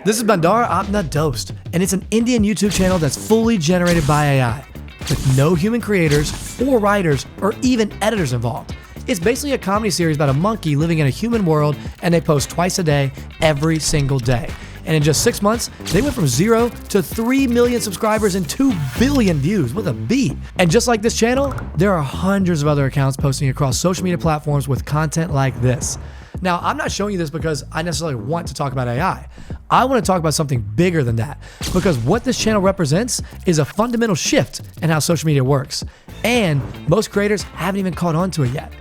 This is Bandar Apna Dost, and it's an Indian YouTube channel that's fully generated by AI, with no human creators or writers or even editors involved. It's basically a comedy series about a monkey living in a human world, and they post twice a day, every single day. And in just 6 months, they went from 0 to 3 million subscribers and 2 billion views with a B. And just like this channel, there are hundreds of other accounts posting across social media platforms with content like this. Now, I'm not showing you this because I necessarily want to talk about AI. I want to talk about something bigger than that, because what this channel represents is a fundamental shift in how social media works. And most creators haven't even caught on to it yet.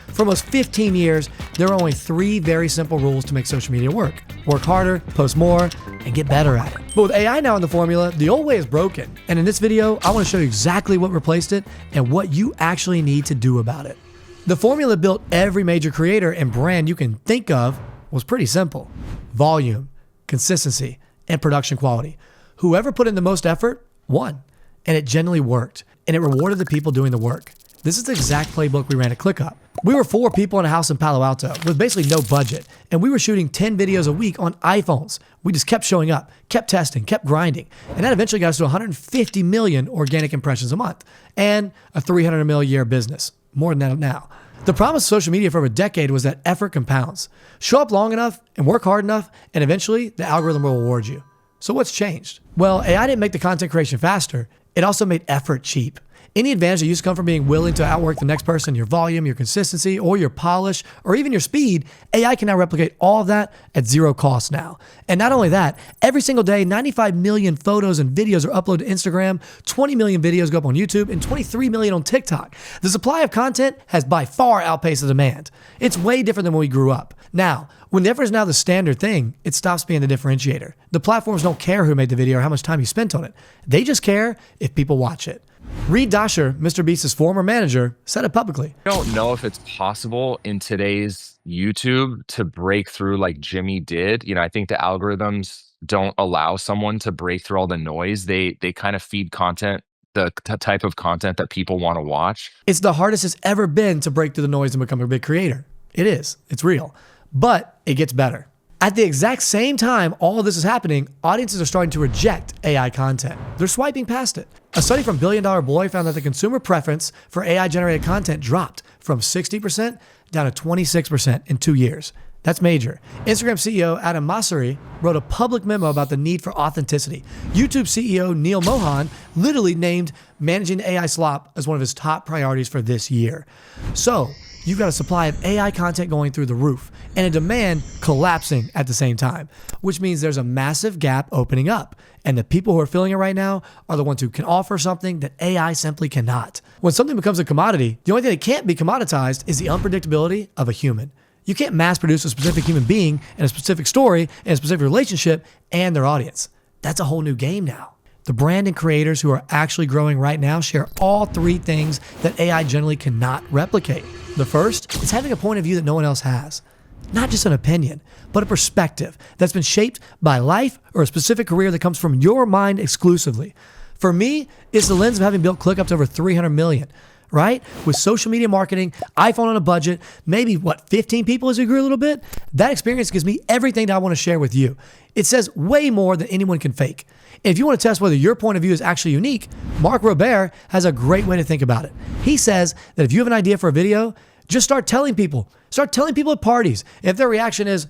For almost 15 years, there are only 3 very simple rules to make social media work. Work harder, post more, and get better at it. But with AI now in the formula, the old way is broken. And in this video, I want to show you exactly what replaced it and what you actually need to do about it. The formula built every major creator and brand you can think of was pretty simple. Volume, consistency, and production quality. Whoever put in the most effort won. And it generally worked. And it rewarded the people doing the work. This is the exact playbook we ran at ClickUp. We were 4 people in a house in Palo Alto with basically no budget, and we were shooting 10 videos a week on iPhones. We just kept showing up, kept testing, kept grinding, and that eventually got us to 150 million organic impressions a month and a 300 million a year business, more than that now. The promise of social media for over a decade was that effort compounds. Show up long enough and work hard enough, and eventually the algorithm will reward you. So what's changed? Well, AI didn't make the content creation faster. It also made effort cheap. Any advantage that used to come from being willing to outwork the next person, your volume, your consistency, or your polish, or even your speed, AI can now replicate all of that at 0 cost now. And not only that, every single day, 95 million photos and videos are uploaded to Instagram, 20 million videos go up on YouTube, and 23 million on TikTok. The supply of content has by far outpaced the demand. It's way different than when we grew up. Now, when the effort is now the standard thing, it stops being the differentiator. The platforms don't care who made the video or how much time you spent on it. They just care if people watch it. Reed Dasher, Mr. Beast's former manager, said it publicly. I don't know if it's possible in today's YouTube to break through like Jimmy did. I think the algorithms don't allow someone to break through all the noise. They kind of feed content, the type of content that people want to watch. It's the hardest it's ever been to break through the noise and become a big creator. It is. It's real. But it gets better. At the exact same time all of this is happening, audiences are starting to reject AI content. They're swiping past it. A study from Billion Dollar Boy found that the consumer preference for AI-generated content dropped from 60% down to 26% in 2 years. That's major. Instagram CEO Adam Mosseri wrote a public memo about the need for authenticity. YouTube CEO Neil Mohan literally named managing AI slop as one of his top priorities for this year. So, you've got a supply of AI content going through the roof and a demand collapsing at the same time, which means there's a massive gap opening up. And the people who are filling it right now are the ones who can offer something that AI simply cannot. When something becomes a commodity, the only thing that can't be commoditized is the unpredictability of a human. You can't mass produce a specific human being and a specific story and a specific relationship and their audience. That's a whole new game now. The brand and creators who are actually growing right now share all 3 things that AI generally cannot replicate. The first is having a point of view that no one else has. Not just an opinion, but a perspective that's been shaped by life or a specific career that comes from your mind exclusively. For me, it's the lens of having built ClickUp to over 300 million, right? With social media marketing, iPhone on a budget, maybe 15 people as we grew a little bit. That experience gives me everything that I want to share with you. It says way more than anyone can fake. And if you want to test whether your point of view is actually unique, Mark Robert has a great way to think about it. He says that if you have an idea for a video, just start telling people. Start telling people at parties. If their reaction is,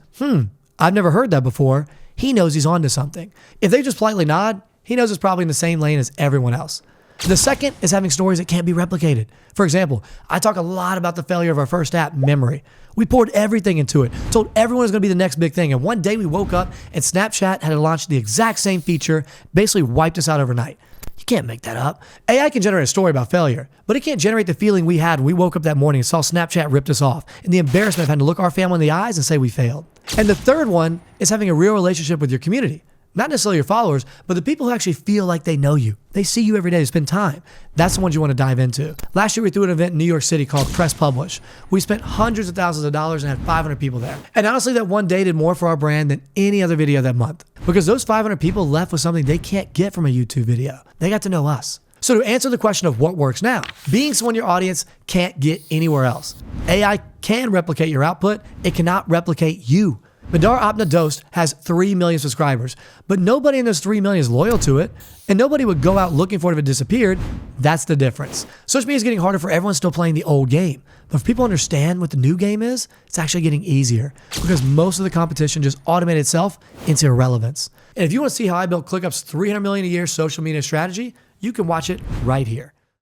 I've never heard that before, he knows he's onto something. If they just politely nod, he knows it's probably in the same lane as everyone else. The second is having stories that can't be replicated. For example, I talk a lot about the failure of our first app, Memory. We poured everything into it, told everyone it was going to be the next big thing. And one day we woke up and Snapchat had launched the exact same feature, basically wiped us out overnight. You can't make that up. AI can generate a story about failure, but it can't generate the feeling we had when we woke up that morning and saw Snapchat ripped us off and the embarrassment of having to look our family in the eyes and say we failed. And the third one is having a real relationship with your community. Not necessarily your followers, but the people who actually feel like they know you. They see you every day, spend time. That's the ones you want to dive into. Last year, we threw an event in New York City called Press Publish. We spent hundreds of thousands of dollars and had 500 people there. And honestly, that one day did more for our brand than any other video that month. Because those 500 people left with something they can't get from a YouTube video. They got to know us. So to answer the question of what works now, being someone your audience can't get anywhere else. AI can replicate your output. It cannot replicate you. Madar Apna Dost has 3 million subscribers, but nobody in those 3 million is loyal to it, and nobody would go out looking for it if it disappeared. That's the difference. Social media is getting harder for everyone still playing the old game. But if people understand what the new game is, it's actually getting easier because most of the competition just automated itself into irrelevance. And if you want to see how I built ClickUp's $300 million a year social media strategy, you can watch it right here.